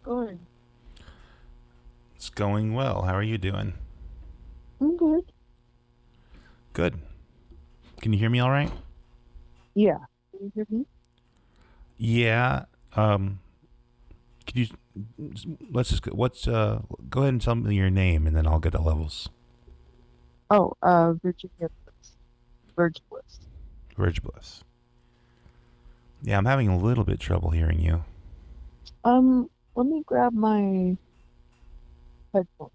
going? It's going well. How are you doing? I'm good. Good. Can you hear me all right? Yeah. Can you hear me? Yeah. Could you let's just go ahead and tell me your name and then I'll get the levels. Oh, Virginia Bliss. Verge Bliss. Verge Bliss. Yeah, I'm having a little bit trouble hearing you. Let me grab my headphone.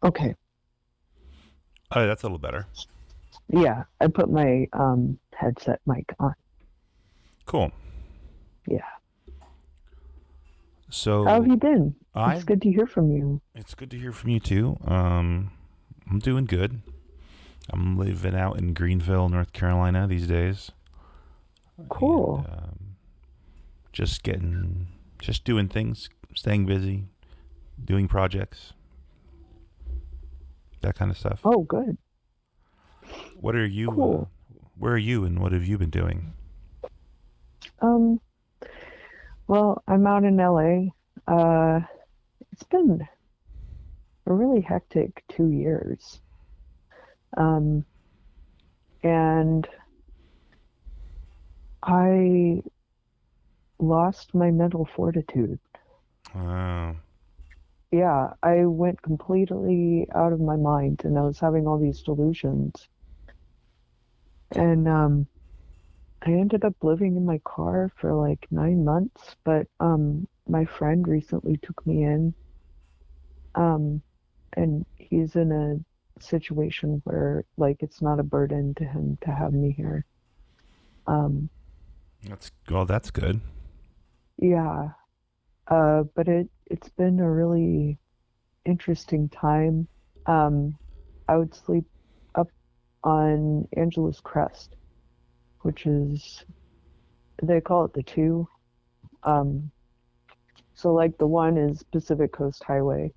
Okay. Oh, that's a little better. Yeah, I put my headset mic on. Cool. Yeah. So How have you been? It's I good to hear from you. it's good to hear from you too. I'm doing good. I'm living out in Greenville, North Carolina these days. And Cool. just doing things, staying busy, doing projects, that kind of stuff. Oh, good. What are you? Cool. Where are you, and what have you been doing? Um, well, I'm out in LA. It's been a really hectic 2 years. Um, and I lost my mental fortitude. Uh, Yeah, I went completely out of my mind and I was having all these delusions. And I ended up living in my car for like 9 months, but my friend recently took me in. Um, and he's in a situation where like it's not a burden to him to have me here. Um, that's good. yeah, but it's been a really interesting time. Um, I would sleep up on Angeles Crest, which is they call it the two. Um, so like the one is Pacific Coast Highway,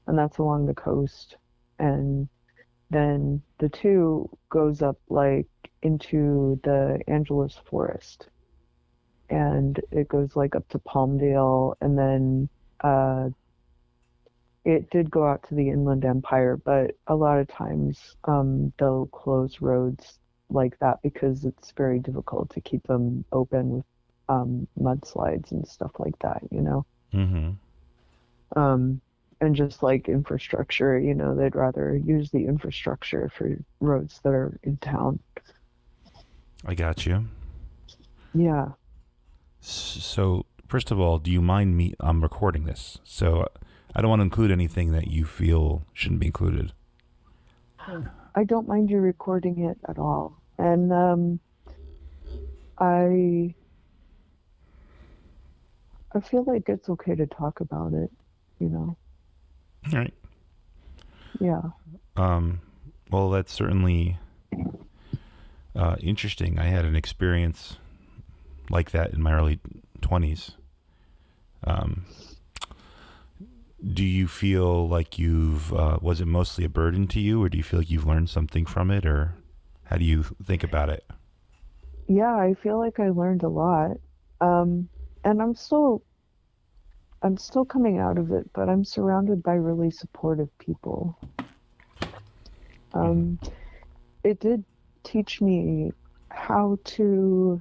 and that's along the coast, and then the two goes up like into the Angeles Forest, and it goes like up to Palmdale, and then it did go out to the Inland Empire, but a lot of times they'll close roads like that because it's very difficult to keep them open with mudslides and stuff like that, you know. Mm-hmm. Um, and just like infrastructure, you know, they'd rather use the infrastructure for roads that are in town. I got you. Yeah. So, first of all, do you mind me? I'm recording this, so I don't want to include anything that you feel shouldn't be included. I don't mind you recording it at all. And I I feel like it's okay to talk about it, you know. All right. Yeah. Um, well, that's certainly interesting. I had an experience like that in my early 20s. Um, do you feel like was it mostly a burden to you, or do you feel like you've learned something from it, or how do you think about it? Yeah, I feel like I learned a lot. Um, and I'm still coming out of it, but I'm surrounded by really supportive people. Mm-hmm. Um, it did teach me how to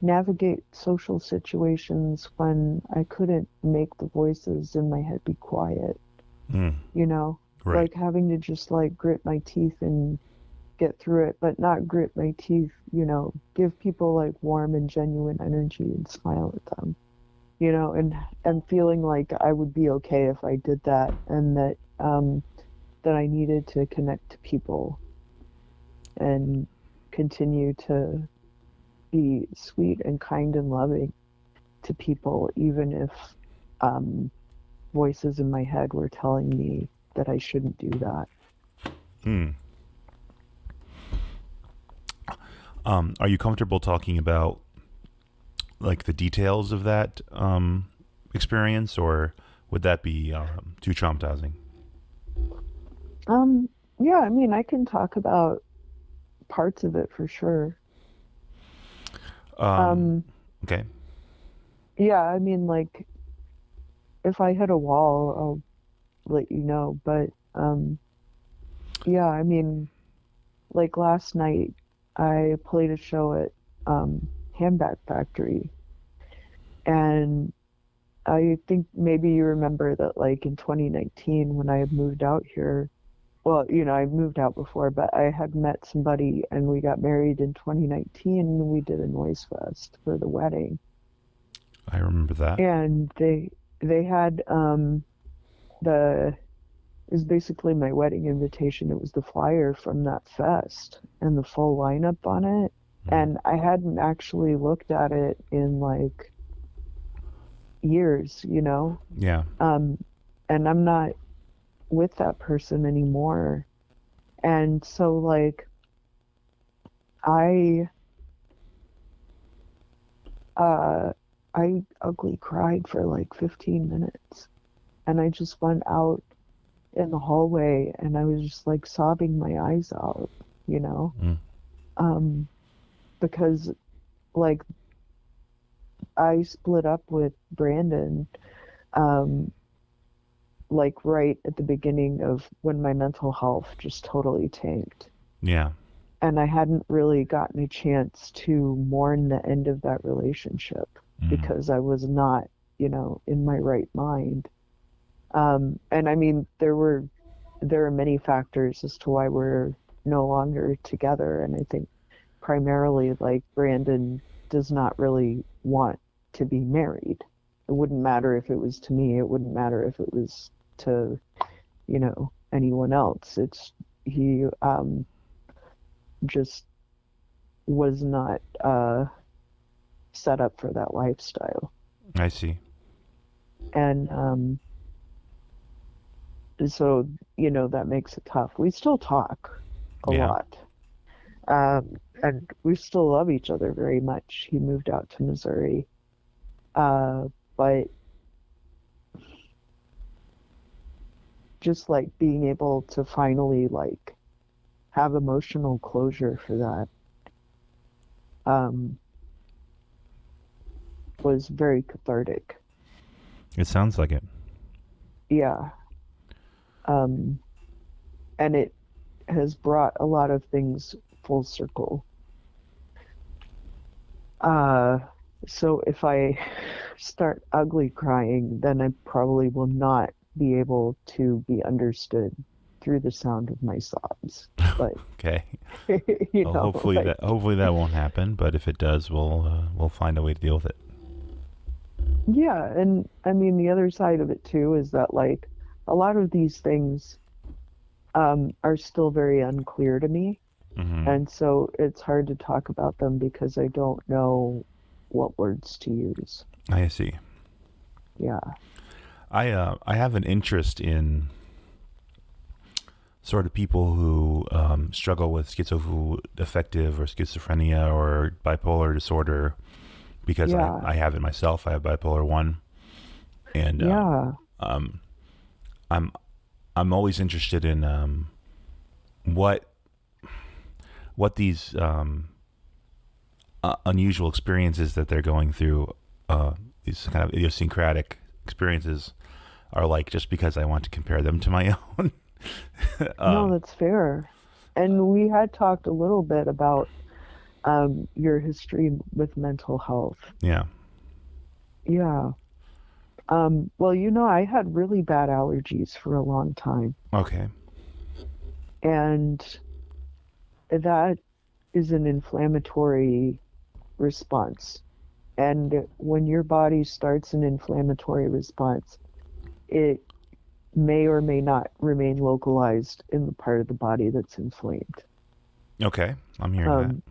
navigate social situations when I couldn't make the voices in my head be quiet, Mm, you know, right. like having to just like grit my teeth and get through it, but not grit my teeth, you know, give people like warm and genuine energy and smile at them. and feeling like I would be okay if I did that, and that I needed to connect to people and continue to be sweet and kind and loving to people, even if um, voices in my head were telling me that I shouldn't do that. Hmm. Are you comfortable talking about like the details of that experience, or would that be too traumatizing? Um, yeah, I mean, I can talk about parts of it for sure. Um, Um, okay. yeah, I mean, like, if I hit a wall, I'll let you know. But yeah, I mean, like last night, I played a show at Handbag Factory, and I think maybe you remember that, like in 2019, when I had moved out here. Well, I moved out before, but I had met somebody and we got married in 2019 and we did a noise fest for the wedding. I remember that. And they had the it was basically my wedding invitation. It was the flyer from that fest and the full lineup on it. Mm. And I hadn't actually looked at it in like years. Yeah. Um, and I'm not with that person anymore. And so like I uh I ugly cried for like 15 minutes and I just went out in the hallway and I was just like sobbing my eyes out, you know, Mm. um, because like I split up with Brandon, um, like right at the beginning of when my mental health just totally tanked. Yeah. And I hadn't really gotten a chance to mourn the end of that relationship Mm. because I was not, in my right mind. And I mean, there are many factors as to why we're no longer together. And I think primarily like Brandon does not really want to be married. It wouldn't matter if it was to me, it wouldn't matter if it was to, anyone else. It's he just was not set up for that lifestyle. I see. And so, that makes it tough. We still talk a Yeah. lot. And we still love each other very much. He moved out to Missouri. But just like being able to finally like have emotional closure for that um, was very cathartic. It sounds like it. Yeah. Um, and it has brought a lot of things full circle. Uh, so if I start ugly crying, then I probably will not be able to be understood through the sound of my sobs. But Okay. you Well, know, like hopefully that won't happen. But if it does, we'll find a way to deal with it. yeah, and I mean the other side of it too is that like a lot of these things are still very unclear to me, Hmm. and so it's hard to talk about them because I don't know what words to use. I see. Yeah, I have an interest in sort of people who struggle with schizoaffective or schizophrenia or bipolar disorder because yeah, I have it myself. I have bipolar one, and yeah, um, I'm I'm always interested in what these unusual experiences that they're going through, these kind of idiosyncratic experiences, are like, just because I want to compare them to my own. no, um, that's fair. And we had talked a little bit about your history with mental health. yeah. Yeah. Well, I had really bad allergies for a long time, Okay. and that is an inflammatory response. And when your body starts an inflammatory response, it may or may not remain localized in the part of the body that's inflamed. Okay, I'm hearing that. Um,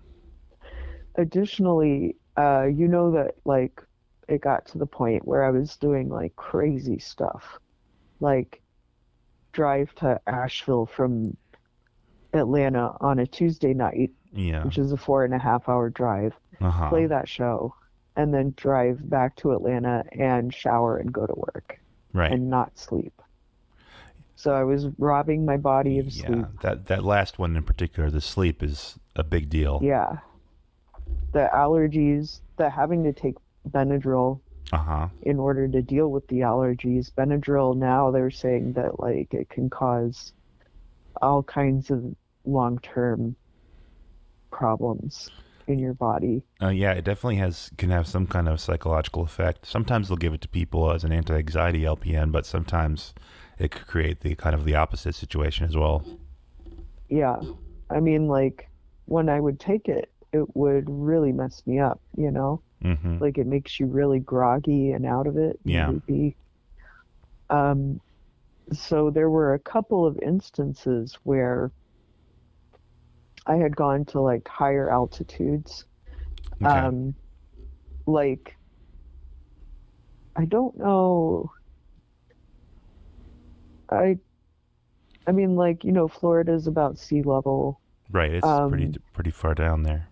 Additionally, that like it got to the point where I was doing like crazy stuff, like drive to Asheville from Atlanta on a Tuesday night, Yeah. which is a 4.5 hour drive, Uh-huh. play that show, and then drive back to Atlanta and shower and go to work Right. and not sleep. So I was robbing my body of Yeah. sleep. That last one in particular, the sleep is a big deal. Yeah. The allergies, the having to take Benadryl Uh-huh. in order to deal with the allergies. Benadryl now they're saying that like it can cause all kinds of long-term problems in your body. Yeah, it definitely can have some kind of psychological effect. Sometimes they'll give it to people as an anti-anxiety LPN, but sometimes it could create the kind of the opposite situation as well. Yeah. I mean, like when I would take it, it would really mess me up, you know? Mm-hmm. Like it makes you really groggy and out of it and Yeah. loopy. Um, so there were a couple of instances where I had gone to like higher altitudes. Okay. Like I don't know. I I mean like, Florida is about sea level. Right. It's Um, pretty far down there.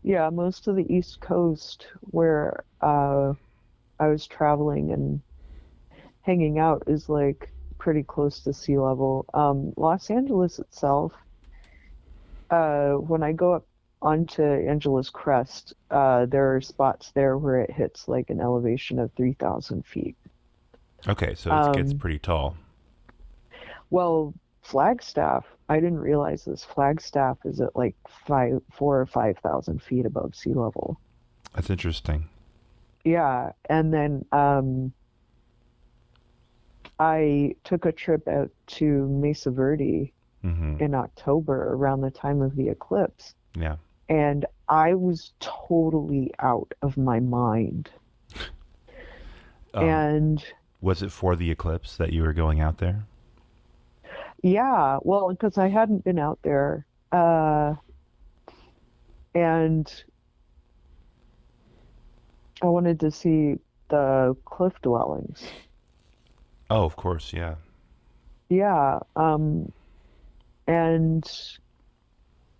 yeah, most of the East Coast where I was traveling and hanging out is like pretty close to sea level. Los Angeles itself, when I go up onto Angeles Crest, there are spots there where it hits like an elevation of 3,000 feet. Okay, so it gets Um, pretty tall. well, Flagstaff, I didn't realize this. Flagstaff is at like 4 or 5,000 feet above sea level. That's interesting. Yeah, and then I took a trip out to Mesa Verde Mm-hmm. in October around the time of the eclipse, Yeah. and I was totally out of my mind. Um, And was it for the eclipse that you were going out there? yeah, well, because I hadn't been out there, and I wanted to see the cliff dwellings. Oh, of course, yeah. Yeah, and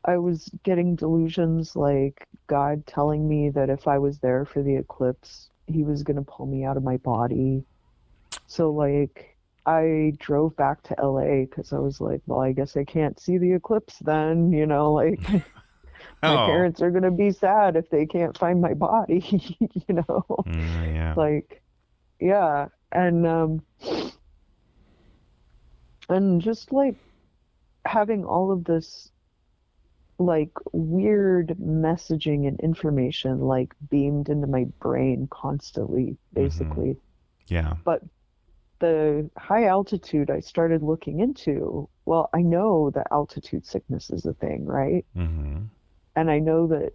I was getting delusions like God telling me that if I was there for the eclipse, he was gonna pull me out of my body. So like I drove back to LA because I was like, well, I guess I can't see the eclipse then, like my Oh. parents are gonna be sad if they can't find my body, you know. Yeah. Like, yeah. And just like having all of this like weird messaging and information like beamed into my brain constantly, Mm-hmm. basically. Yeah. But the high altitude I started looking into, well, I know that altitude sickness is a thing, right? Mm-hmm. And I know that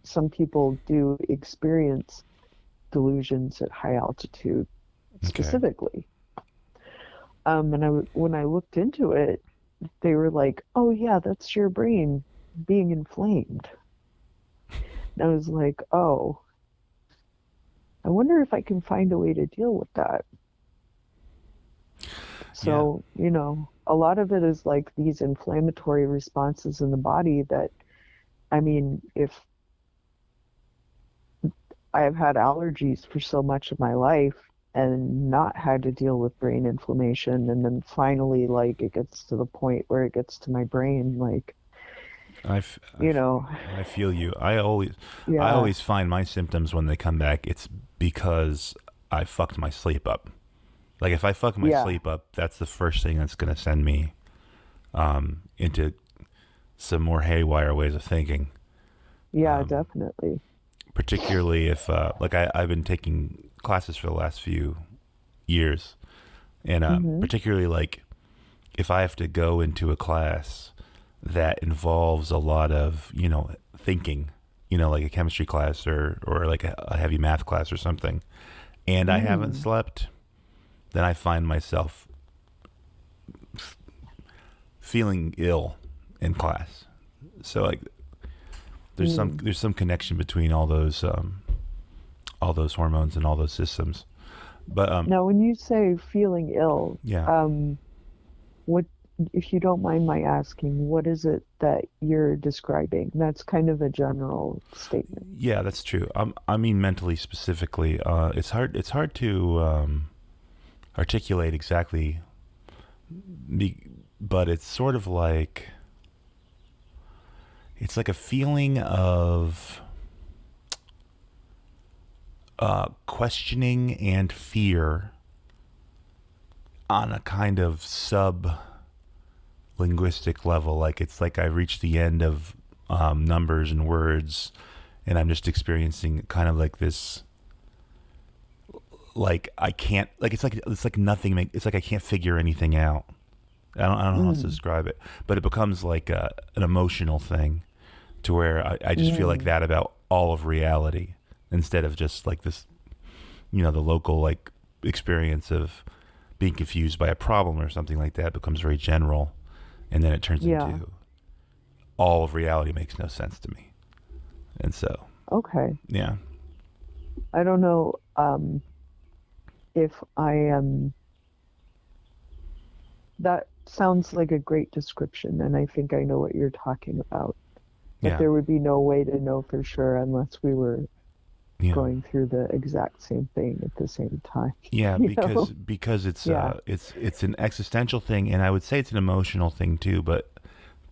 some people do experience delusions at high altitude Okay. specifically. When I looked into it, they were like, "Oh yeah, that's your brain being inflamed." And I was like, "Oh, I wonder if I can find a way to deal with that." Yeah. So, a lot of it is like these inflammatory responses in the body that, I mean, if I have had allergies for so much of my life and not had to deal with brain inflammation, and then finally, like, it gets to the point where it gets to my brain, like, I, f- I, you f- know, I feel you. I yeah, always find my symptoms when they come back. It's because I fucked my sleep up. Like if I fuck my yeah, sleep up, that's the first thing that's going to send me into some more haywire ways of thinking. yeah, Um, definitely. Particularly if, I've been taking classes for the last few years, and Hmm. particularly like if I have to go into a class that involves a lot of thinking, like a chemistry class or like a heavy math class or something, and I haven't Mm, slept, then I find myself feeling ill in class. So like mm. there's some connection between all those hormones and all those systems. But Now, when you say feeling ill, yeah. um, what, if you don't mind my asking, what is it that you're describing? That's kind of a general statement. Yeah, that's true. I mean, mentally specifically, it's hard to articulate exactly, but it's sort of like it's like a feeling of questioning and fear on a kind of sub linguistic level. Like it's like I've reached the end of numbers and words, and I'm just experiencing kind of like this. Like I can't, like it's like nothing. It's like I can't figure anything out. I don't know how else to Mm, describe it, but it becomes like an emotional thing to where I just feel like mm, that about all of reality instead of just like this, the local like experience of being confused by a problem or something like that becomes very general, and then it turns yeah. into all of reality makes no sense to me. And so, Okay. yeah, I don't know if I am, that sounds like a great description, and I think I know what you're talking about. But yeah, there would be no way to know for sure unless we were yeah. going through the exact same thing at the same time, Yeah, you know? because Yeah. it's an existential thing, and I would say it's an emotional thing too. But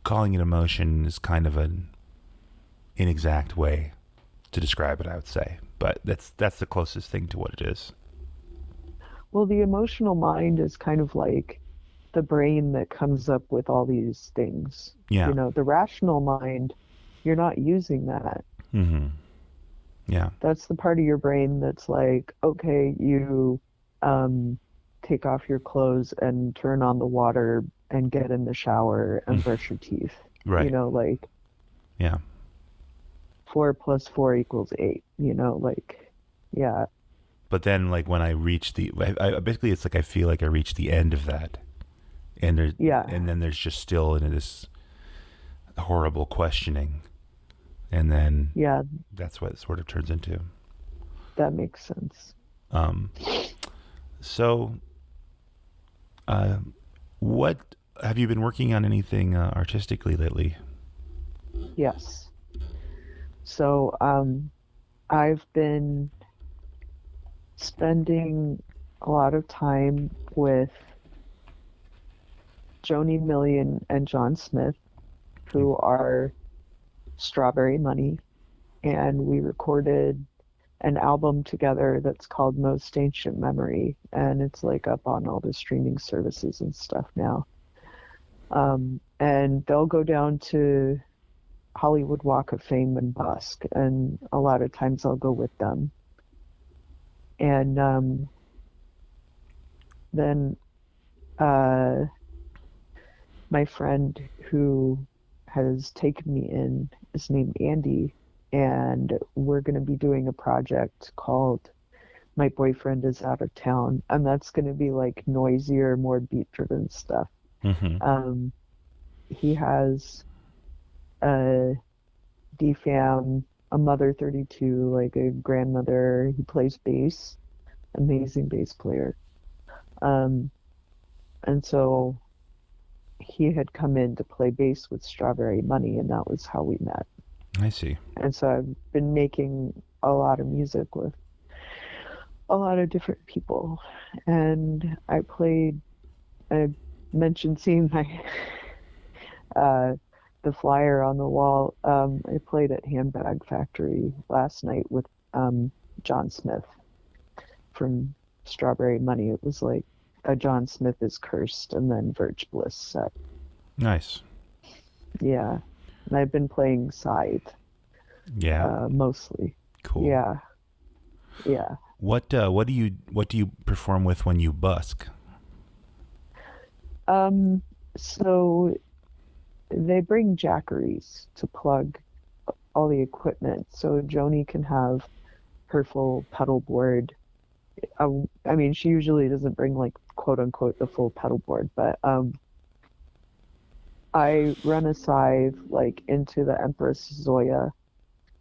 calling it emotion is kind of an inexact way to describe it, I would say. But that's the closest thing to what it is. Well, the emotional mind is kind of like the brain that comes up with all these things. Yeah. The rational mind, you're not using that. Mm-hmm. Yeah. That's the part of your brain that's like, okay, you um, take off your clothes and turn on the water and get in the shower and brush your teeth. Right. Like Yeah. 4 + 4 = 8, like, yeah, But then, like when I reach basically it's like I feel like I reach the end of that, and yeah, and then there's just still in this horrible questioning, and then yeah, that's what it sort of turns into. that makes sense. Um, so, uh, what have you been working on anything artistically lately? Yes. So, I've been spending a lot of time with Joni Million and John Smith, who are Strawberry Money, and we recorded an album together that's called Most Ancient Memory, and it's like up on all the streaming services and stuff now. And they'll go down to Hollywood Walk of Fame and busk, and a lot of times I'll go with them. And then uh, my friend who has taken me in is named Andy, and we're going to be doing a project called My Boyfriend is Out of Town, and that's going to be like noisier, more beat driven stuff. Mm-hmm. Um, he has a DFAM, a mother 32, like a grandmother. He plays bass, amazing bass player. Um, and so he had come in to play bass with Strawberry Money, and that was how we met. I see. And so I've been making a lot of music with a lot of different people. And I mentioned seeing my the flyer on the wall. I played at Handbag Factory last night with John Smith from Strawberry Money. It was like a John Smith is Cursed and then Verge Bliss set. Nice. Yeah. And I've been playing Scythe Yeah. mostly. Cool. Yeah. Yeah. What do you perform with when you busk? Um, so they bring jackeries to plug all the equipment. So Joni can have her full pedal board. I mean, she usually doesn't bring like quote unquote the full pedal board, but I run a scythe like into the Empress Zoya,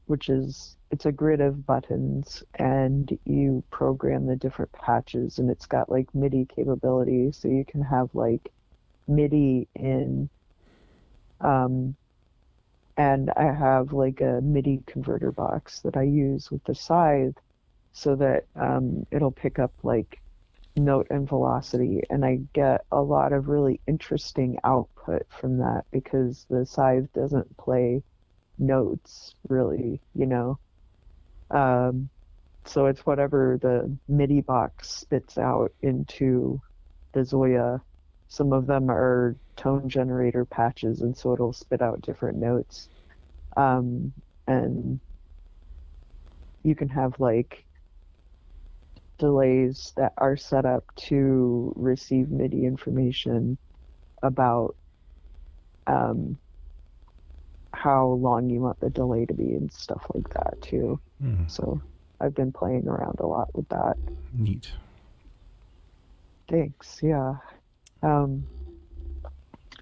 which is it's a grid of buttons and you program the different patches and it's got like MIDI capability, so you can have like MIDI in um and I have like a MIDI converter box that I use with the scythe so that it'll pick up like note and velocity, and I get a lot of really interesting output from that because the scythe doesn't play notes really, you know. Um, so it's whatever the MIDI box spits out into the Zoya. Some of them are tone generator patches, and so it'll spit out different notes. Um, and you can have like delays that are set up to receive MIDI information about um, how long you want the delay to be and stuff like that too. Hmm. So I've been playing around a lot with that. Neat. Thanks, yeah. Um,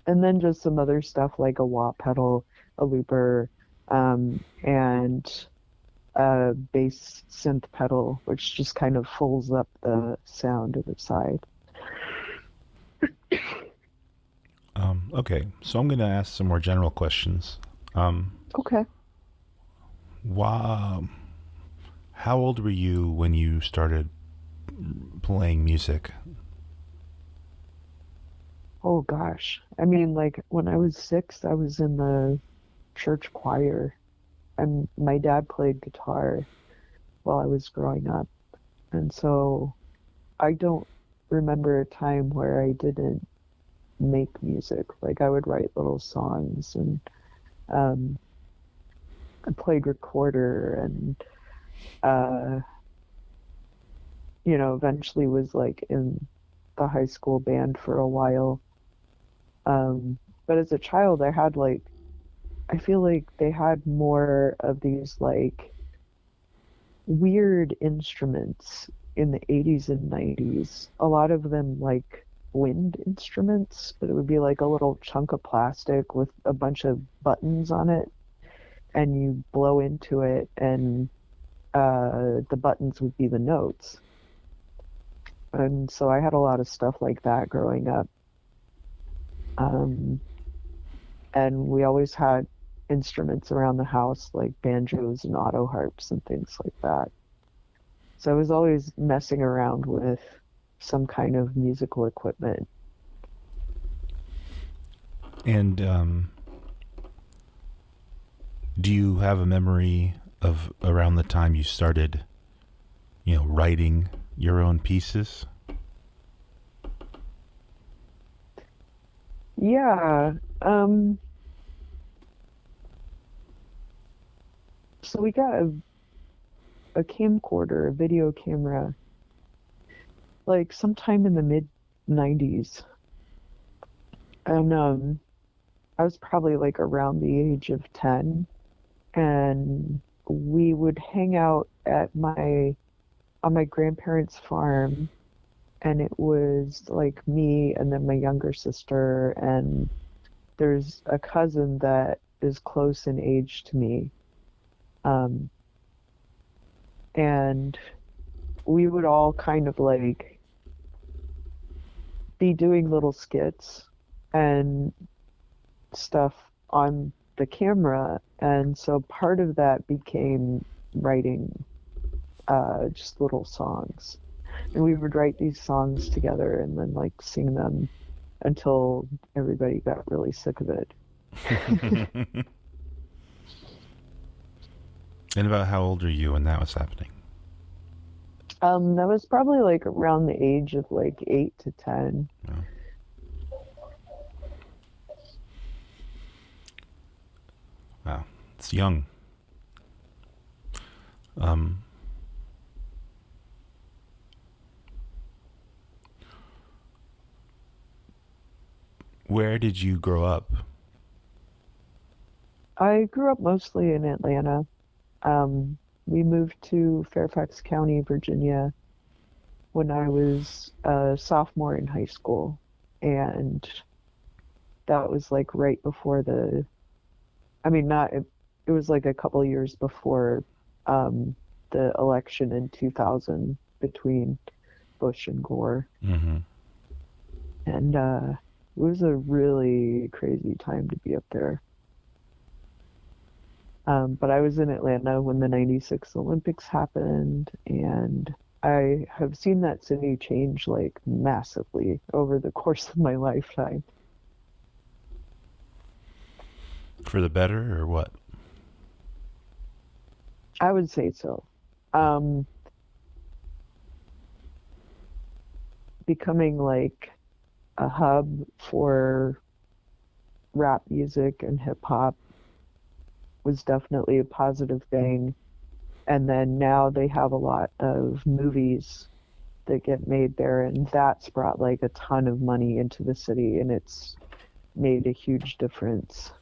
and then just some other stuff like a wah pedal, a looper, and a bass synth pedal, which just kind of folds up the sound of the side. Okay, so I'm going to ask some more general questions. Um, Okay. why, how old were you when you started playing music? Oh gosh. I mean, like when I was 6, I was in the church choir, and my dad played guitar while I was growing up. And so I don't remember a time where I didn't make music. Like I would write little songs and um, I played recorder and uh, eventually was like in the high school band for a while. But as a child, I feel like they had more of these like weird instruments in the 80s and 90s. A lot of them like wind instruments, but it would be like a little chunk of plastic with a bunch of buttons on it, and you blow into it, and the buttons would be the notes. And so I had a lot of stuff like that growing up. Um, and we always had instruments around the house like banjos and auto harps and things like that. So I was always messing around with some kind of musical equipment. And do you have a memory of around the time you started, writing your own pieces? Yeah. So we got a camcorder, a video camera, like sometime in the mid 90s. And I was probably like around the age of 10, and we would hang out at my on my grandparents' farm, and it was like me and then my younger sister, and there's a cousin that is close in age to me. Um, and we would all kind of like be doing little skits and stuff on the camera. And so part of that became writing just little songs. And we would write these songs together and then like sing them until everybody got really sick of it. And about how old are you when that was happening? That was probably like around the age of like 8 to 10. Oh. Wow, it's young. Um, where did you grow up? I grew up mostly in Atlanta. We moved to Fairfax County, Virginia when I was a sophomore in high school. And that was like right before I mean, not, it was like a couple years before um, the election in 2000 between Bush and Gore. Mm-hmm. And it was a really crazy time to be up there. But I was in Atlanta when the 96 Olympics happened, and I have seen that city change like massively over the course of my lifetime. For the better or what? I would say so. Um, Becoming like a hub for rap music and hip hop was definitely a positive thing. And then now they have a lot of movies that get made there, and that's brought like a ton of money into the city, and it's made a huge difference.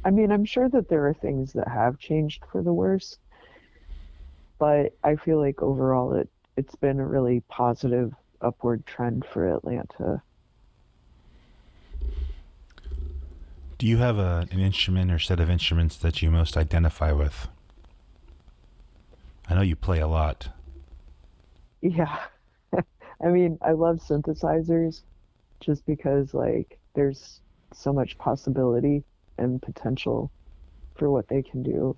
I mean, I'm sure that there are things that have changed for the worse, but I feel like overall it's been a really positive upward trend for Atlanta. Do you have an instrument or set of instruments that you most identify with? I know you play a lot. Yeah. I mean, I love synthesizers just because like there's so much possibility and potential for what they can do.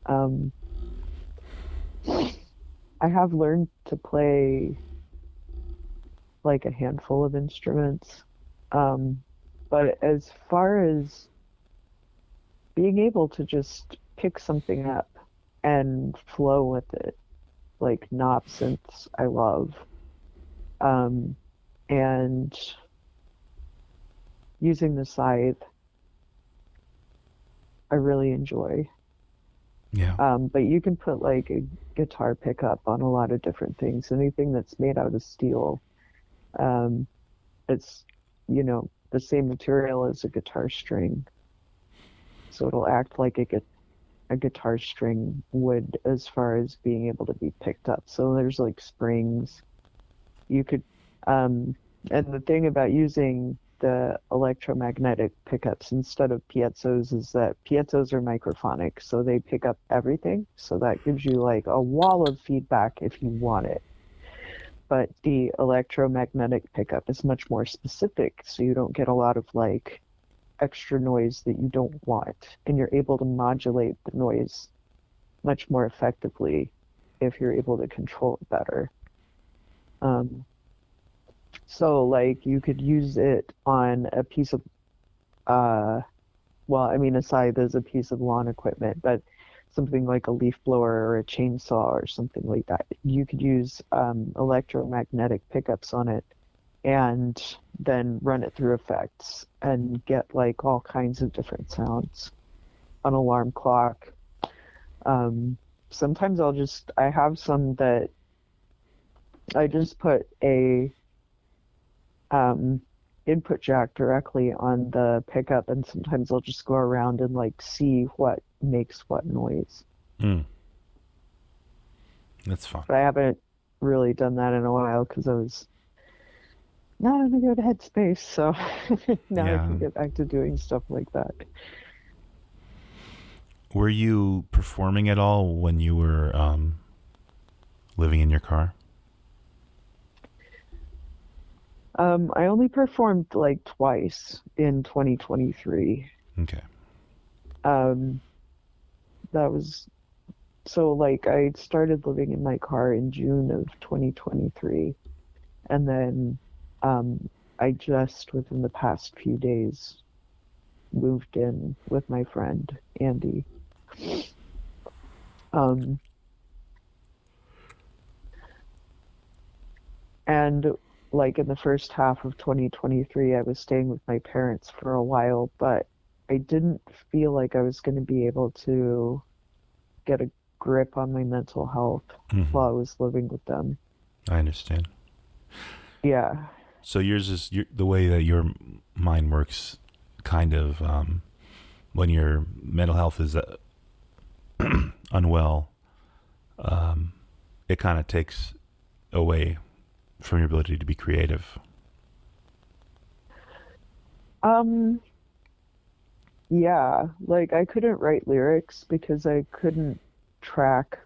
Um, I have learned to play like a handful of instruments. Um, but as far as being able to just pick something up and flow with it, like knob synths, I love. Um, and using the scythe, I really enjoy. Yeah. But you can put like a guitar pickup on a lot of different things. Anything that's made out of steel, um, it's, the same material as a guitar string. So it'll act like a guitar string would as far as being able to be picked up. So there's like springs. You could, and the thing about using the electromagnetic pickups instead of piezos is that piezos are microphonic, so they pick up everything. So that gives you like a wall of feedback if you want it. But the electromagnetic pickup is much more specific, so you don't get a lot of like extra noise that you don't want, and you're able to modulate the noise much more effectively if you're able to control it better. Um, so like you could use it on a piece of uh well, I mean a scythe is a piece of lawn equipment, but something like a leaf blower or a chainsaw or something like that. You could use electromagnetic pickups on it and then run it through effects and get like all kinds of different sounds. An alarm clock. Sometimes I have some that I just put a um, input jack directly on the pickup, and sometimes I'll just go around and like see what makes what noise. Mm. That's fun. But I haven't really done that in a while because I was not in a good headspace. So now I Yeah. can get back to doing stuff like that. Were you performing at all when you were living in your car? I only performed like twice in 2023. Okay. Um, that was so like I started living in my car in June of 2023, and then I just within the past few days moved in with my friend Andy. Um, and like in the first half of 2023, I was staying with my parents for a while, but I didn't feel like I was going to be able to get a grip on my mental health Mm-hmm. while I was living with them. I understand. Yeah. So yours is the way that your mind works kind of when your mental health is unwell, it kind of takes away from your ability to be creative. Yeah, like I couldn't write lyrics because I couldn't track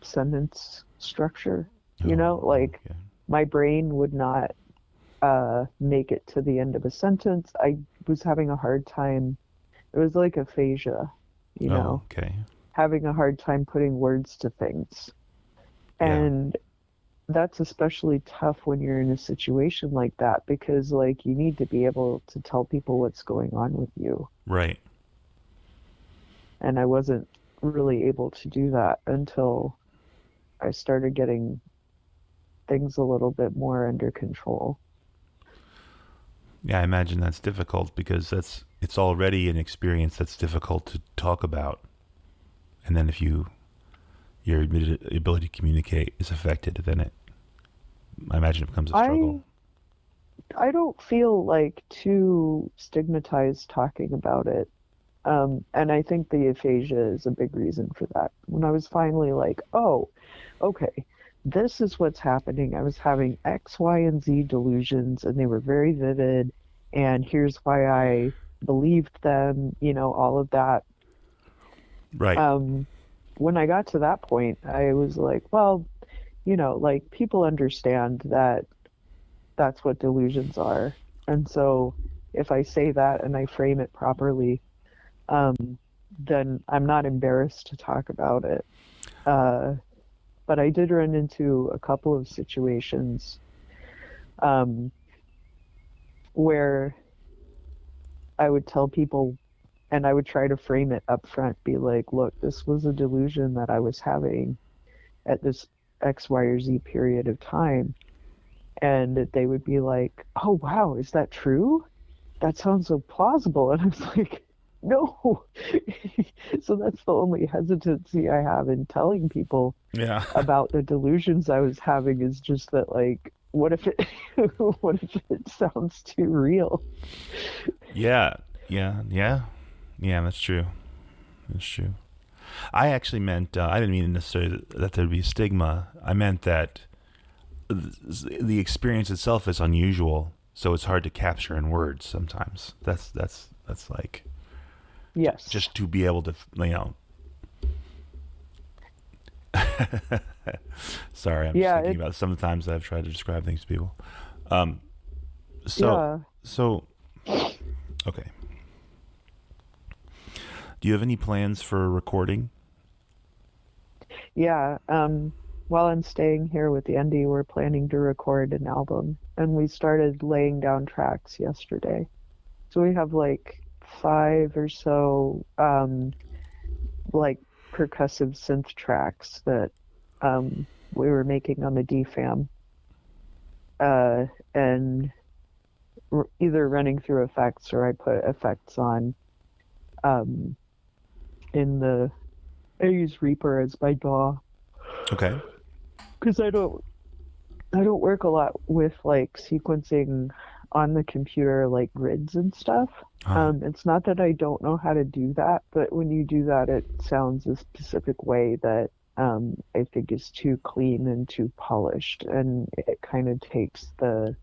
sentence structure. You Oh, know, like okay. my brain would not make it to the end of a sentence. I was having a hard time. It was like aphasia, you Oh, know, okay. having a hard time putting words to things. Yeah. And that's especially tough when you're in a situation like that because like you need to be able to tell people what's going on with you. Right. And I wasn't really able to do that until I started getting things a little bit more under control. Yeah, I imagine that's difficult because it's already an experience that's difficult to talk about. And then if your ability to communicate is affected, then I imagine it becomes a I struggle. I don't feel like too stigmatized talking about it. And I think the aphasia is a big reason for that. When I was finally like, oh, okay, this is what's happening. I was having X, Y, and Z delusions, and they were very vivid. And here's why I believed them, you know, all of that. Right. Um, when I got to that point, I was like, well, you know, like people understand that that's what delusions are. And so if I say that and I frame it properly, um, then I'm not embarrassed to talk about it. Uh, but I did run into a couple of situations um, where I would tell people and I would try to frame it up front, be like, look, this was a delusion that I was having at this X, Y, or Z period of time. And they would be like, oh, wow, is that true? That sounds so plausible. And I was like, no. So that's the only hesitancy I have in telling people Yeah. about the delusions I was having is just that, like, what if it, what if it sounds too real? Yeah. Yeah. Yeah. Yeah. That's true. That's true. I actually meant I didn't mean necessarily that there'd be a stigma. I meant that the experience itself is unusual, so it's hard to capture in words sometimes. That's like Yes. just to be able to, you know. Sorry, I'm just Yeah, thinking it, about sometimes I've tried to describe things to people. Um, so yeah. so okay. Do you have any plans for recording? Yeah. While I'm staying here with Andy, we're planning to record an album, and we started laying down tracks yesterday. So we have like five or so like percussive synth tracks that we were making on the DFAM, uh, and either running through effects or I put effects on um, in the I use Reaper as my DAW Okay. because I don't work a lot with like sequencing on the computer like grids and stuff. Uh, It's not that I don't know how to do that, but when you do that, it sounds a specific way that I think is too clean and too polished, and it kind of takes the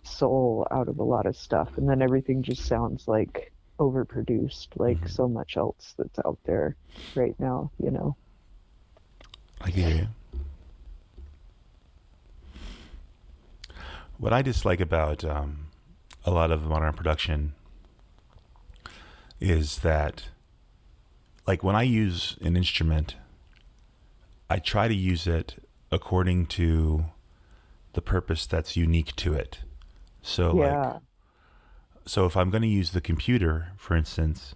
soul out of a lot of stuff, and then everything just sounds like overproduced, like mhm. so much else that's out there right now, you know? I can hear you. What I dislike about a lot of modern production is that, like, when I use an instrument, I try to use it according to the purpose that's unique to it. So, like, Yeah. so if I'm going to use the computer, for instance,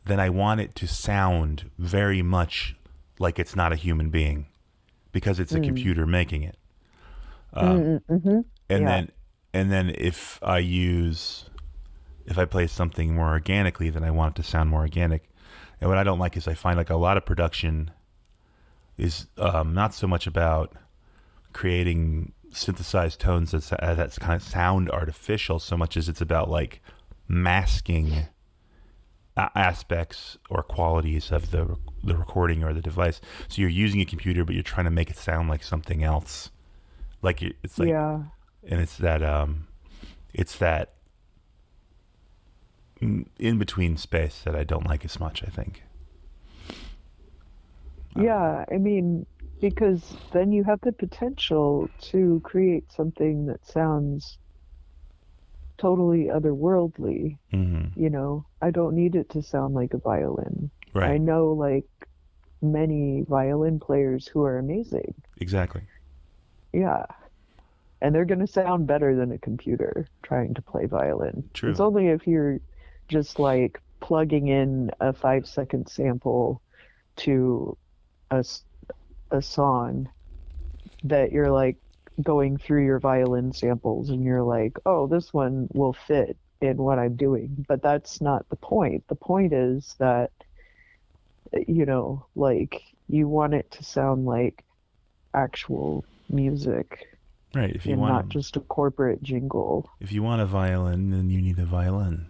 then I want it to sound very much like it's not a human being because it's a Mm. computer making it. Mm, mm-hmm. And Yeah. then, and then if I play something more organically, then I want it to sound more organic. And what I don't like is I find like a lot of production is not so much about creating synthesized tones that's kind of sound artificial so much as it's about like masking aspects or qualities of the recording or the device. So you're using a computer, but you're trying to make it sound like something else. Like it's like, Yeah. and it's that in between space that I don't like as much, I think. Yeah. I mean, because then you have the potential to create something that sounds totally otherworldly. Mm-hmm. You know, I don't need it to sound like a violin. I Right. know like many violin players who are amazing. Exactly. Yeah. And they're going to sound better than a computer trying to play violin. It's True. only if you're just like plugging in a 5-second sample to a, a song that you're like going through your violin samples and you're like, oh, this one will fit in what I'm doing. But that's not the point. The point is that, you know, like you want it to sound like actual music Right. and not just a corporate jingle. If you want a violin, then you need a violin.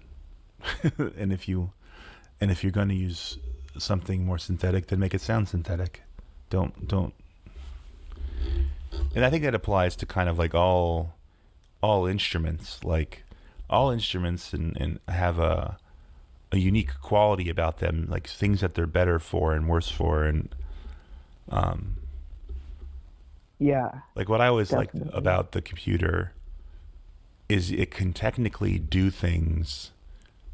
and if you're going to use something more synthetic, then make it sound synthetic. Don't. And I think that applies to kind of like all instruments. Like all instruments and have a unique quality about them, like things that they're better for and worse for, and um, Yeah, like what I always liked definitely. about the computer is it can technically do things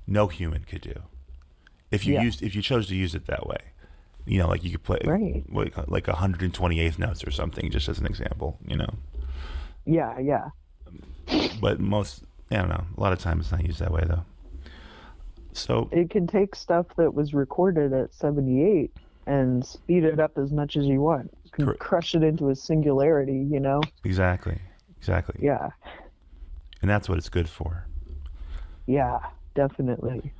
no human could do Yeah, if you chose to use it that way. You know, like you could play right. like 128th notes or something, just as an example. You know, Yeah, yeah. but most I don't know. A lot of times it's not used that way though. So It can take stuff that was recorded at 78 and speed it up as much as you want. You can crush it into a singularity, you know? exactly, exactly, Yeah, and that's what it's good for. yeah, definitely.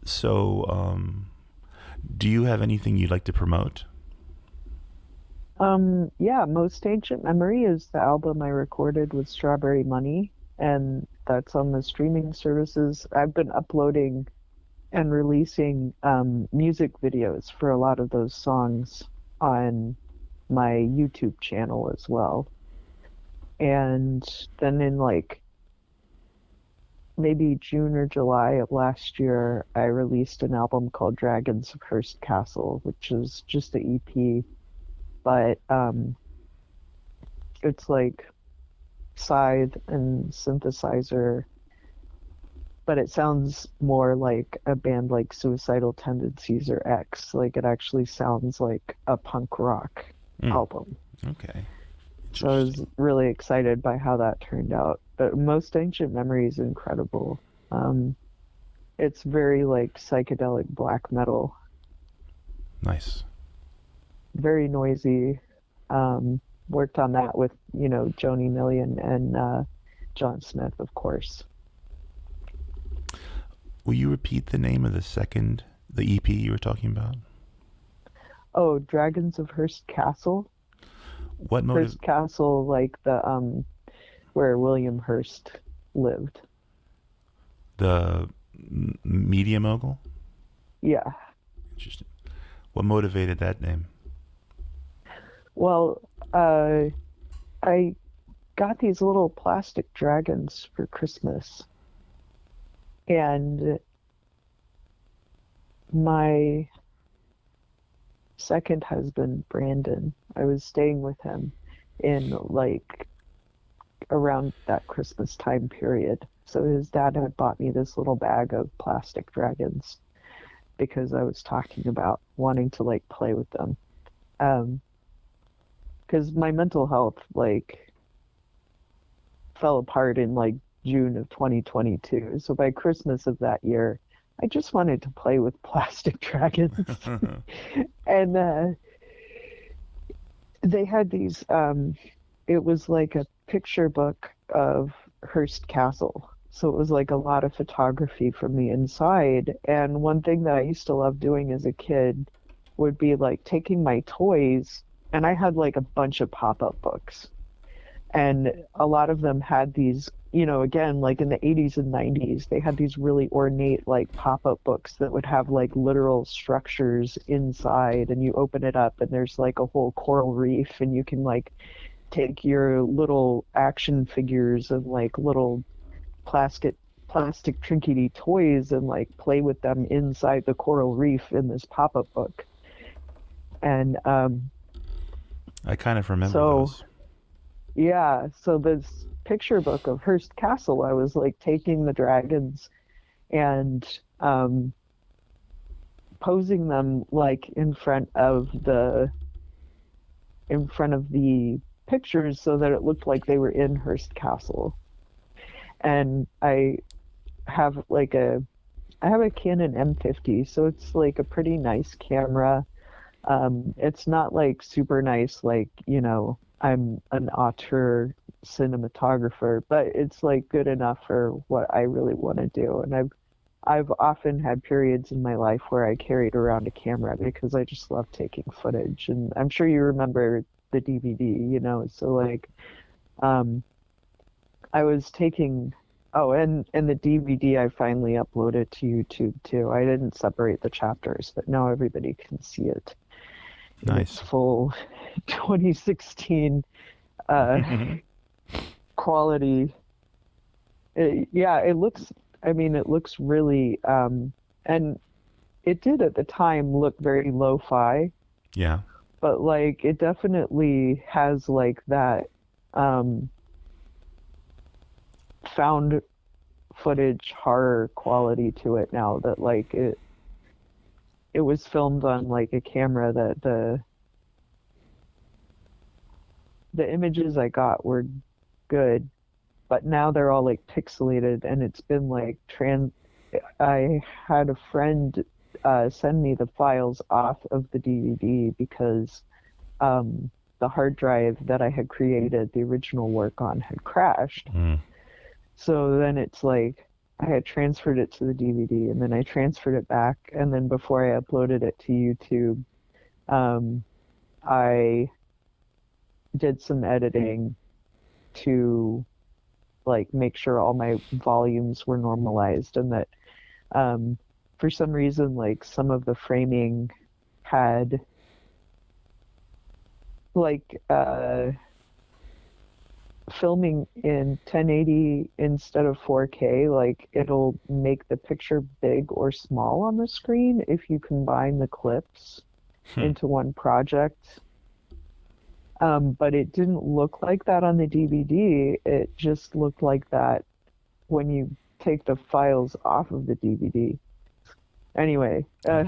So, do you have anything you'd like to promote? Yeah, Most Ancient Memory is the album I recorded with Strawberry Money, and that's on the streaming services. I've been uploading and releasing music videos for a lot of those songs on my YouTube channel as well. And then in like maybe June or July of last year, I released an album called Dragons of Hearst Castle, which is just the EP, but it's like scythe and synthesizer, but it sounds more like a band like Suicidal Tendencies or X. Like it actually sounds like a punk rock Mm, album. okay, So I was interesting. really excited by how that turned out. But Most Ancient Memory is incredible. Um, it's very like psychedelic black metal, Nice. very noisy. Worked on that with, you know, Joni Million and John Smith, of course. Will you repeat the name of the EP you were talking about? Oh, Dragons of Hearst Castle. What motive? Hearst Castle, like the where William Hearst lived. The media mogul? Yeah. Interesting. What motivated that name? Well, I got these little plastic dragons for Christmas, and my second husband, Brandon, I was staying with him in like around that Christmas time period. So his dad had bought me this little bag of plastic dragons because I was talking about wanting to like play with them. Um, because my mental health like fell apart in like June of 2022. So by Christmas of that year, I just wanted to play with plastic dragons. And they had these it was like a picture book of Hearst Castle. So it was like a lot of photography from the inside. And one thing that I used to love doing as a kid would be like taking my toys, and I had like a bunch of pop-up books, And a lot of them had these, again, like in the 80s and 90s, they had these really ornate like pop-up books that would have like literal structures inside, and you open it up and there's like a whole coral reef, and you can like take your little action figures and like little plastic trinkety toys and like play with them inside the coral reef in this pop-up book. And I kind of remember so those. yeah, so this picture book of Hearst Castle, I was like taking the dragons and posing them like in front of the pictures so that it looked like they were in Hearst Castle. And have like a I have a Canon M50, so it's like a pretty nice camera. It's not like super nice, like, I'm an auteur cinematographer, but it's like good enough for what I really want to do. And I've often had periods in my life where I carried around a camera because I just love taking footage. And I'm sure you remember the DVD. So like um I was taking oh and the DVD I finally uploaded to YouTube too. I didn't separate the chapters, but now everybody can see it in its Nice. full 2016 uh, quality. Yeah, it looks really, and it did at the time look very lo-fi, Yeah. but like it definitely has like that um, found footage horror quality to it now, that like it was filmed on like a camera that the images I got were good, but now they're all like pixelated, and it's been like I had a friend send me the files off of the DVD because the hard drive that I had created the original work on had crashed. Mm. So then it's like I had transferred it to the DVD, and then I transferred it back, and then before I uploaded it to YouTube, um, I did some editing to like make sure all my volumes were normalized, and that um, for some reason like some of the framing had like filming in 1080 instead of 4K, like it'll make the picture big or small on the screen if you combine the clips Hmm. into one project. But it didn't look like that on the DVD. It just looked like that when you take the files off of the DVD. Anyway,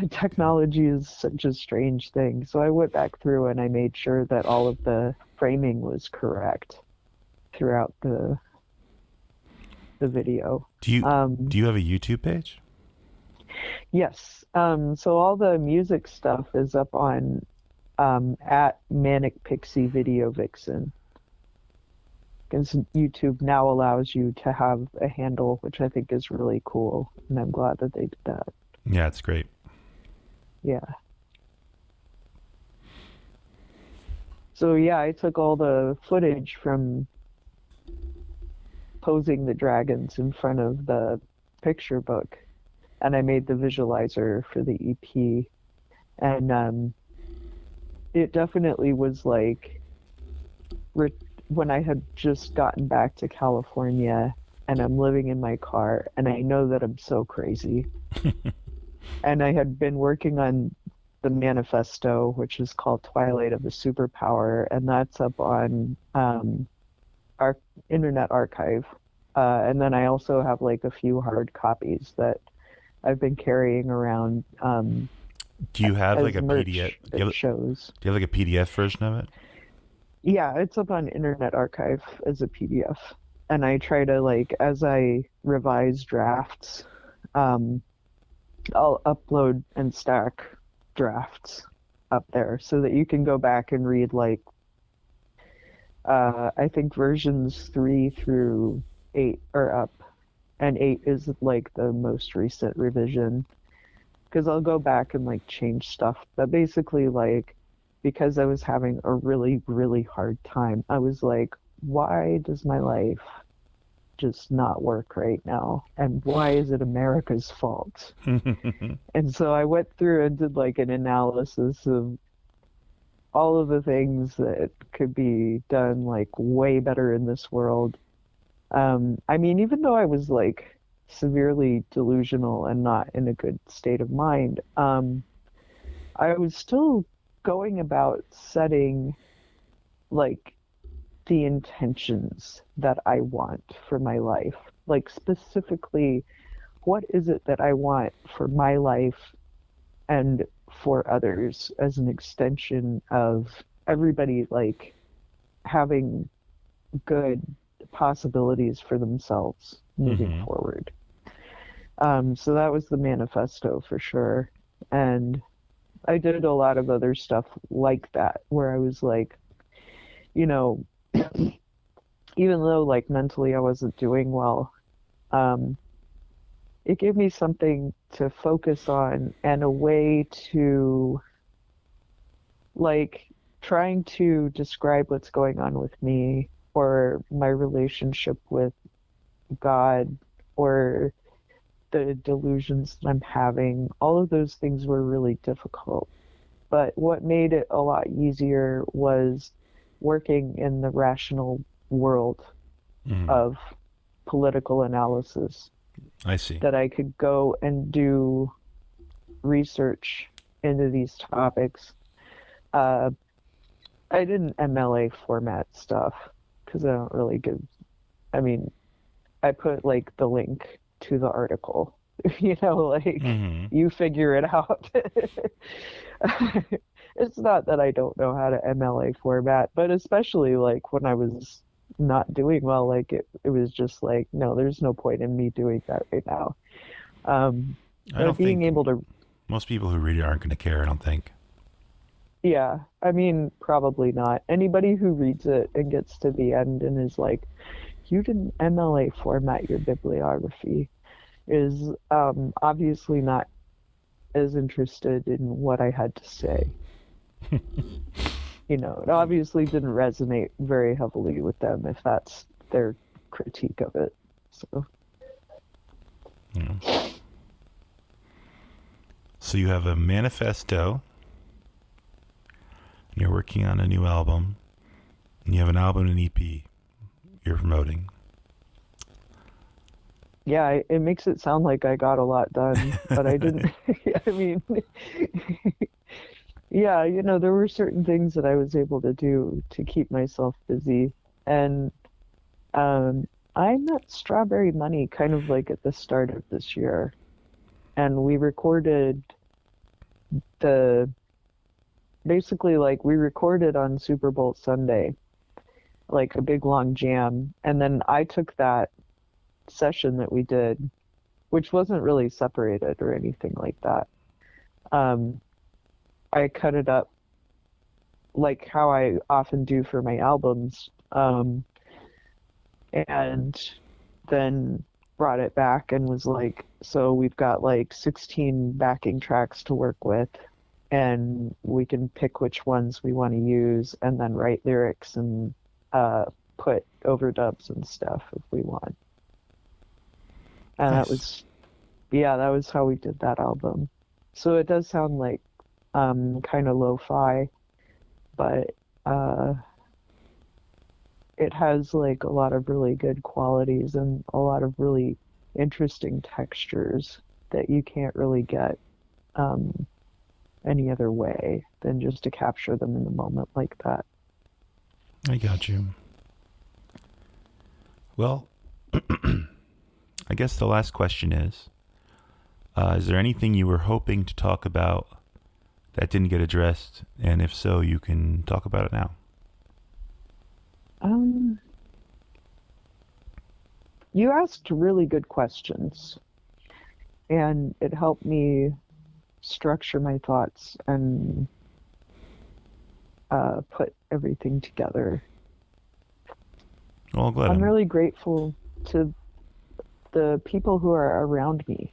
technology is such a strange thing. So I went back through and I made sure that all of the framing was correct throughout the video. Do you Um, do you have a YouTube page? yes. So all the music stuff is up on at Manic Pixie Video Vixen. Because YouTube now allows you to have a handle, which I think is really cool, and I'm glad that they did that. Yeah, it's great. Yeah. So yeah, I took all the footage from posing the dragons in front of the picture book, and I made the visualizer for the EP. And it definitely was like when I had just gotten back to California and I'm living in my car and I know that I'm so crazy. And I had been working on the manifesto, which is called Twilight of the Superpower, and that's up on our Internet Archive. And then I also have like a few hard copies that I've been carrying around Do you have like as a PDF? merch at shows. Do you have like a PDF version of it? Yeah, it's up on Internet Archive as a PDF. And I try to like, as I revise drafts, I'll upload and stack drafts up there so that you can go back and read like I think versions 3 through 8 are up, and 8 is like the most recent revision, because I'll go back and like change stuff. But basically, like, because I was having a really, really hard time, I was like, why does my life just not work right now? And why is it America's fault? And so I went through and did like an analysis of all of the things that could be done like way better in this world. I mean, even though I was like severely delusional and not in a good state of mind, I was still going about setting like the intentions that I want for my life. Like specifically, what is it that I want for my life and for others as an extension of everybody like having good possibilities for themselves moving Hmm. forward. So that was the manifesto for sure. And I did a lot of other stuff like that where I was like, you know, even though like mentally I wasn't doing well, um, it gave me something to focus on and a way to like trying to describe what's going on with me or my relationship with God or the delusions that I'm having. All of those things were really difficult. But what made it a lot easier was working in the rational world Mm. of political analysis, I see. that I could go and do research into these topics. Uh, I didn't MLA format stuff because I don't really give, I mean, I put like the link to the article, like Hmm. you figure it out. It's not that I don't know how to MLA format, but especially like when I was not doing well, like it was just like, no, there's no point in me doing that right now. I But don't being think able to, most people who read it aren't going to care. I don't think. yeah, I mean, probably not. Anybody who reads it and gets to the end and is like, you didn't MLA format your bibliography is obviously not as interested in what I had to say. It obviously didn't resonate very heavily with them if that's their critique of it. So, You know. So you have a manifesto. You're working on a new album. And you have an album and an EP you're promoting. yeah, it makes it sound like I got a lot done, but I didn't. I mean, yeah, there were certain things that I was able to do to keep myself busy. And um, I met Strawberry Money kind of like at the start of this year. And we recorded the basically like we recorded on Super Bowl Sunday, like a big long jam. And then I took that session that we did, which wasn't really separated or anything like that. Um, I cut it up like how I often do for my albums, and then brought it back and was like, so we've got like 16 backing tracks to work with, and we can pick which ones we want to use and then write lyrics and uh, put overdubs and stuff if we want. And that Nice. was, yeah, that was how we did that album. So it does sound like kind of lo-fi, but uh, it has like a lot of really good qualities and a lot of really interesting textures that you can't really get um, any other way than just to capture them in the moment like that. I got you. Well, I guess the last question is there anything you were hoping to talk about that didn't get addressed? And if so, you can talk about it now. Um, you asked really good questions, and it helped me structure my thoughts and put everything together. Well, glad I'm really grateful to the people who are around me.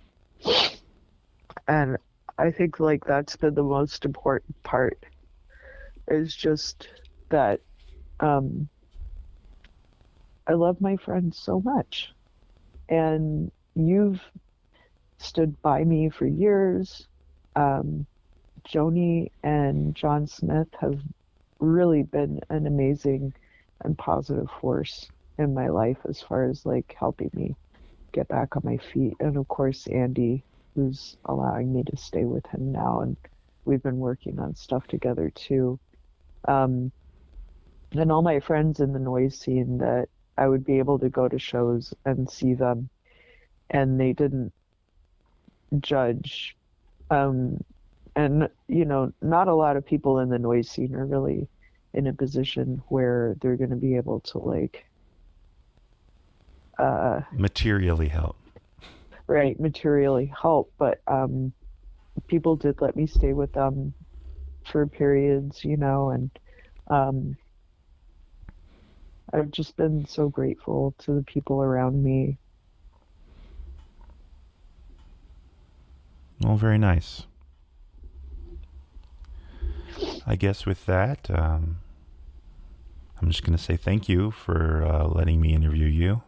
And I think like that's been the most important part is just that um, I love my friends so much. And you've stood by me for years. Um, Joni and John Smith have really been an amazing and positive force in my life as far as like helping me get back on my feet. And of course, Andy, who's allowing me to stay with him now. And we've been working on stuff together too. Um, and all my friends in the noise scene that I would be able to go to shows and see them, and they didn't judge. Um, and, you know, not a lot of people in the noise scene are really in a position where they're going to be able to, like, materially help. right, materially help. But people did let me stay with them for periods, you know, and um, I've just been so grateful to the people around me. Well, very nice. I guess with that, I'm just going to say thank you for letting me interview you.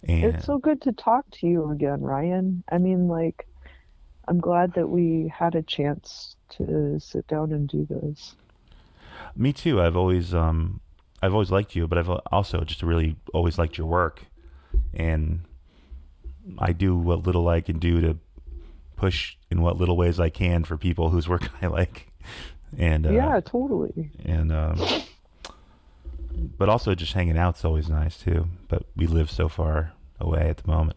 And It's so good to talk to you again, Ryan. I mean, like, I'm glad that we had a chance to sit down and do this. me too. I've always liked you, but I've also just really always liked your work, and I do what little I can do to push in what little ways I can for people whose work I like, and Yeah, totally. and but also just hanging out's always nice too. But we live so far away at the moment.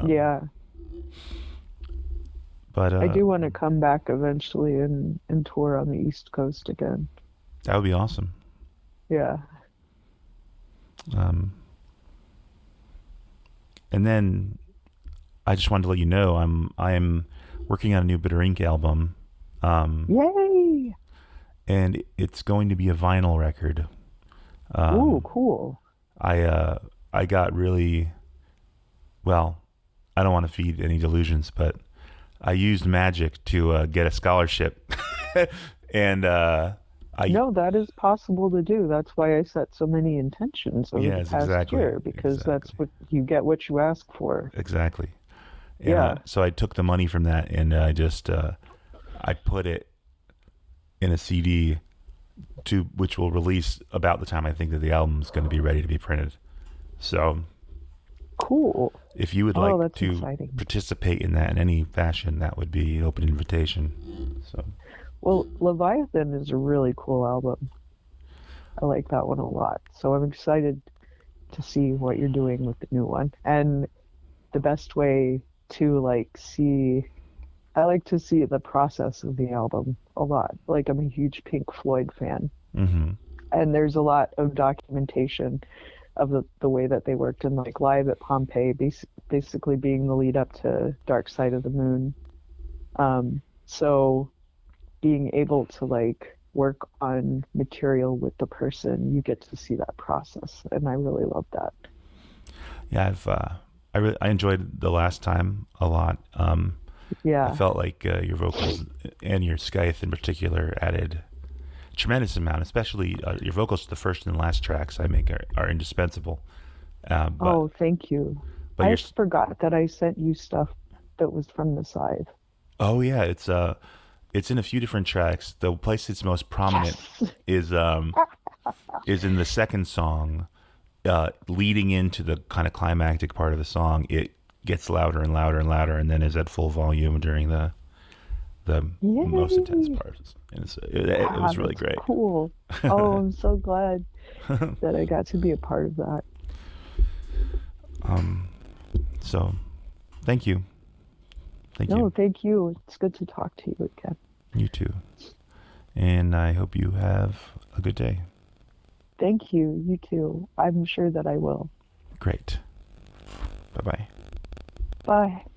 Yeah. But I do want to come back eventually and tour on the East Coast again. that would be awesome. Yeah. Um, and then I just wanted to let you know I'm working on a new Bitter Ink album. Yay! And it's going to be a vinyl record. Ooh, cool. I got really, well, I don't want to feed any delusions, but I used magic to get a scholarship, and No, that is possible to do. That's why I set so many intentions over the yes, past exactly, year, because that's exactly, what you get what you ask for. exactly. And Yeah. so I took the money from that, and I just I put it in a CD which will release about the time I think that the album's going to be ready to be printed. So Cool. if you would Oh, like that's to exciting. participate in that in any fashion, that would be an open invitation. So Well, Leviathan is a really cool album. I like that one a lot. So I'm excited to see what you're doing with the new one. And the best way to I like to see the process of the album a lot. Like, I'm a huge Pink Floyd fan. mm-hmm. And there's a lot of documentation of the way that they worked in, like, Live at Pompeii, basically being the lead up to Dark Side of the Moon. So being able to, like, work on material with the person, you get to see that process, and I really love that. Yeah, I enjoyed the last time a lot. I Yeah. felt like your vocals and your scythe in particular added a tremendous amount, especially your vocals to the first and last tracks I make are indispensable. But Oh, thank you. but I your forgot that I sent you stuff that was from the side. oh yeah, it's in a few different tracks. The place it's most prominent Yes. is in the second song, leading into the kind of climactic part of the song. It gets louder and louder and louder, and then is at full volume during the most intense Yay. parts. And it was really That's great. cool. Oh, I'm so glad that I got to be a part of that. So, thank you. Thank No, you. thank you. It's good to talk to you again. You too. And I hope you have a good day. Thank you. You too. I'm sure that I will. Great. Bye-bye. Bye.